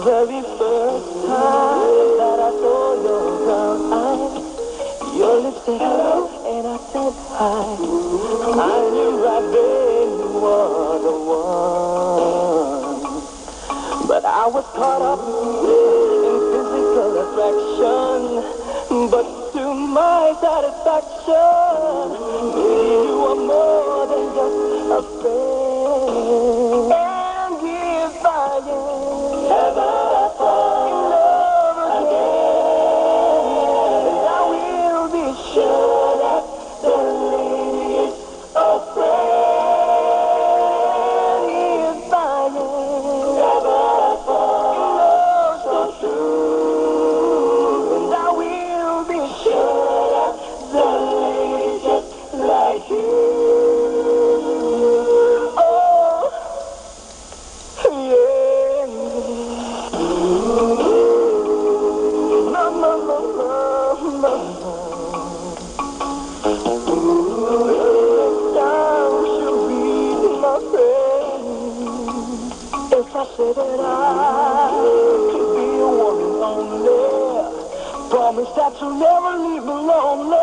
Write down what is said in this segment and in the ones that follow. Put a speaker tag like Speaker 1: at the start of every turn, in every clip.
Speaker 1: very first time that I saw your brown eyes, your lips said hello and I said hi. I knew right then you were the one. But I was caught up in physical attraction. But to my satisfaction, maybe you are more than just a friend. And if I ever fall in love again, I will be sure that the lady is a friend. If I ever fall in love so true, and I will be sure that the lady is just like you. If I said that I could be a woman only, promise that you'll never leave me lonely.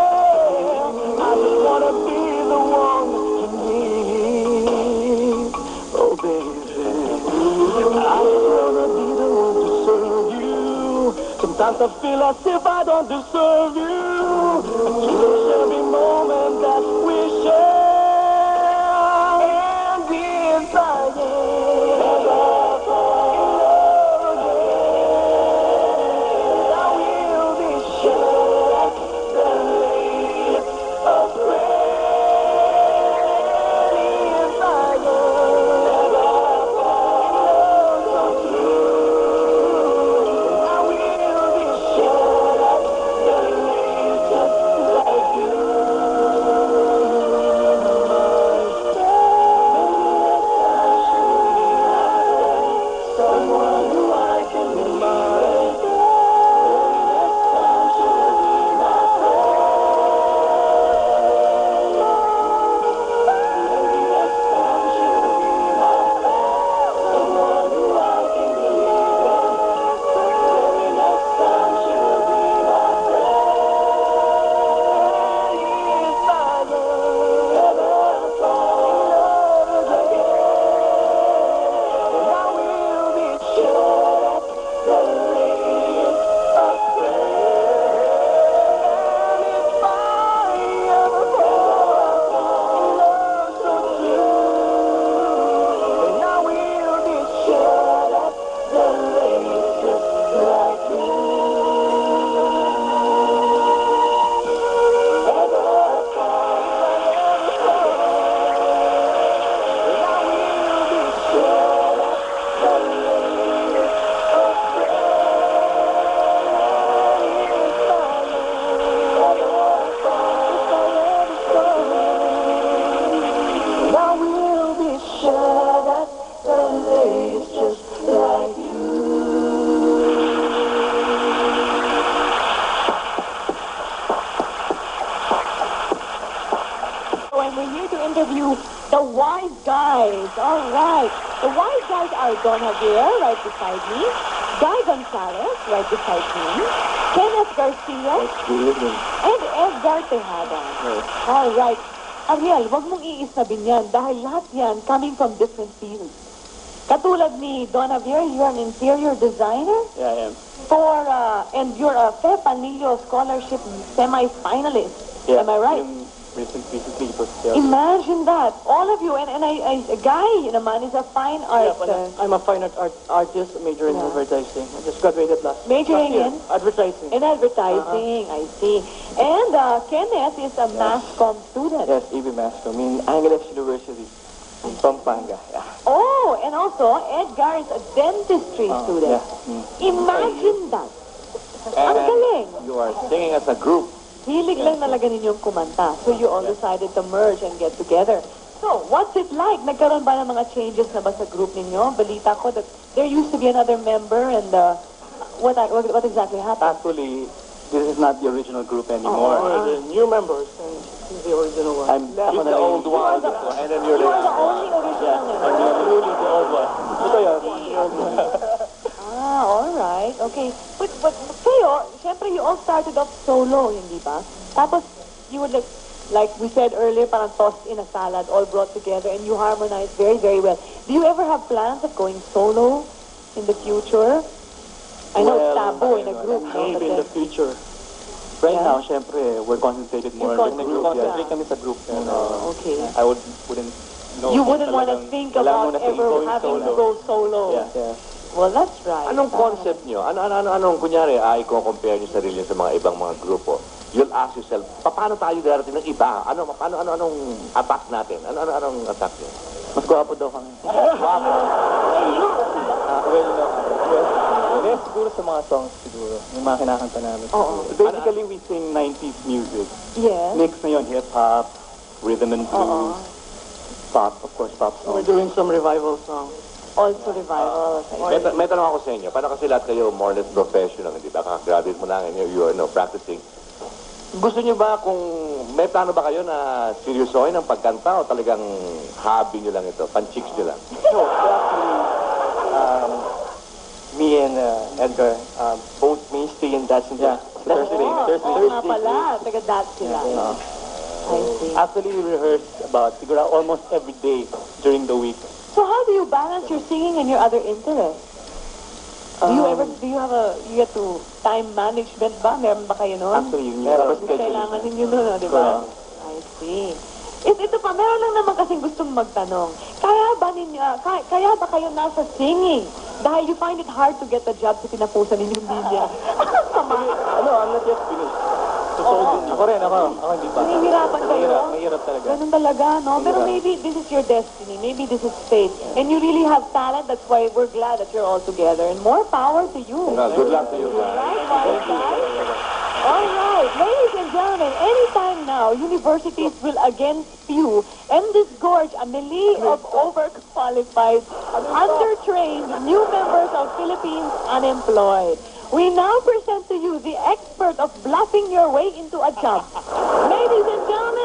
Speaker 1: I just wanna be the one you need. Oh baby, I just wanna be the one to serve you. Sometimes I feel as if I don't deserve you. Cherish every moment that we share. And if I ever fall in love again, I will be sure that the lady is a friend. If I ever fall in love so true, I will be sure that the lady is just like you. Someone who I can be mine. Next time she'll be my friend. Maybe next time she'll be my friend. Someone who I can believe in. Maybe next time she'll be my friend. If I ever fall in love again, I will be sure that the lady is a friend. If I ever fall in love so true, then I will be sure that the lady is just like you. Ever fall, then I will be sure that the lady is a friend. I will be sure that the lady is just like you.
Speaker 2: And we're here to interview the Wise Guys. All right. The Wise Guys are Don Javier, right beside me. Guy Gonzalez, right beside me. Kenneth Garcia. And Edgar Tejada. All right. Ariel, wag mong iisabin yan dahil lahat yan coming from different fields. Katulad ni Don Javier, you're an interior designer.
Speaker 1: Yeah, I am.
Speaker 2: And you're a Fe Panilio Scholarship semi-finalist.
Speaker 1: Yeah.
Speaker 2: Am I right?
Speaker 1: Recently, but
Speaker 2: Imagine that. All of you. And a guy naman is a fine art.
Speaker 1: I'm a fine artist majoring in advertising. I just graduated
Speaker 2: Majoring in?
Speaker 1: Advertising.
Speaker 2: In advertising, I see. And Kenneth is a mass comm student.
Speaker 1: Yes, EB Master. I mean, Angeles University. Pampanga. Yeah.
Speaker 2: Oh, and also Edgar is a dentistry student. Imagine that. Ang galing.
Speaker 1: You are singing as a group.
Speaker 2: Hilig lang talaga ninyong kumanta. So you all decided to merge and get together. So, what's it like? Nagkaroon ba ng mga changes na ba sa group ninyo? Balita ko that there used to be another member and what exactly happened?
Speaker 1: Actually, this is not the original group anymore. The new members and he's the original one. I'm the old one. And then you're
Speaker 2: You are the only original member.
Speaker 1: the old one. Ito yan.
Speaker 2: Ah, right. Okay. But kayo, syempre you all started off solo, hindi ba? Tapos, you would like we said earlier, parang tossed in a salad, all brought together, and you harmonized very, very well. Do you ever have plans of going solo in the future? I know it's taboo in a group, no?
Speaker 3: Maybe
Speaker 2: But
Speaker 3: in
Speaker 2: then,
Speaker 3: the future. Right
Speaker 2: Yeah.
Speaker 3: now, syempre, we're concentrated more
Speaker 2: You're
Speaker 3: in the group.
Speaker 2: concentrated,
Speaker 3: Concentrate kami sa group.
Speaker 2: okay.
Speaker 3: I wouldn't know.
Speaker 2: You wouldn't want to
Speaker 3: Talagang
Speaker 2: think
Speaker 3: wala
Speaker 2: about
Speaker 3: muna sa
Speaker 2: ever
Speaker 3: going
Speaker 2: having to
Speaker 3: solo.
Speaker 2: go solo.
Speaker 3: Yeah.
Speaker 2: Well, that's right.
Speaker 4: Anong concept nyo? Anong kunyari, i-compare nyo sarili nyo sa mga ibang mga grupo? You'll ask yourself, paano tayo darating ng iba? Anong attack natin? Anong attack nyo?
Speaker 3: Mas gwapo daw kami. Well, siguro sa mga songs siguro. Yung mga kinakanta namin.
Speaker 2: Oo.
Speaker 3: Basically, we sing 90s music.
Speaker 2: Yes.
Speaker 3: Mix na yun, hip-hop, rhythm and blues, pop, of course, pop songs. We're doing some revival songs.
Speaker 2: Also revival.
Speaker 4: May tanong ako sa inyo. Paano kasi lahat kayo more or less professional, di ba? Kaka-graduate mo lang and you are practicing. Gusto nyo ba kung may plano ba kayo na seryosohin ang pagkanta o talagang hobby nyo lang ito? Pan-chicks nyo lang?
Speaker 3: No, actually, me and Edgar both mainstay in dance and Thursday.
Speaker 2: Oo nga pala. Taga-dance sila. I see.
Speaker 3: Actually, we rehearse about siguro almost every day during the week.
Speaker 2: So how do you balance your singing and your other interests? Do you get to time management ba? Meron ba kayo nun?
Speaker 3: Actually, yun
Speaker 4: Meron.
Speaker 3: yung
Speaker 2: Kailangan ninyo nun, di ba? I see. Ito pa, meron lang naman kasing gustong magtanong. Kaya ba kayo nasa singing? Dahil you find it hard to get a job sa tinapusan ninyong linya. Sama.
Speaker 3: I'm not yet finished. Ako rin, ako hindi pa.
Speaker 2: Nahihirapan kayo?
Speaker 3: Mahirap talaga.
Speaker 2: Ganun talaga, no? Pero maybe this is your destiny. Maybe this is fate. And you really have talent. That's why we're glad that you're all together. And more power to you.
Speaker 4: Good luck to you.
Speaker 2: Right, wise guys? All right, ladies and gentlemen, anytime now, universities will again spew and disgorge a melee of overqualified, undertrained new members of Philippines unemployed. We now present to you the expert of bluffing your way into a job. Ladies and gentlemen,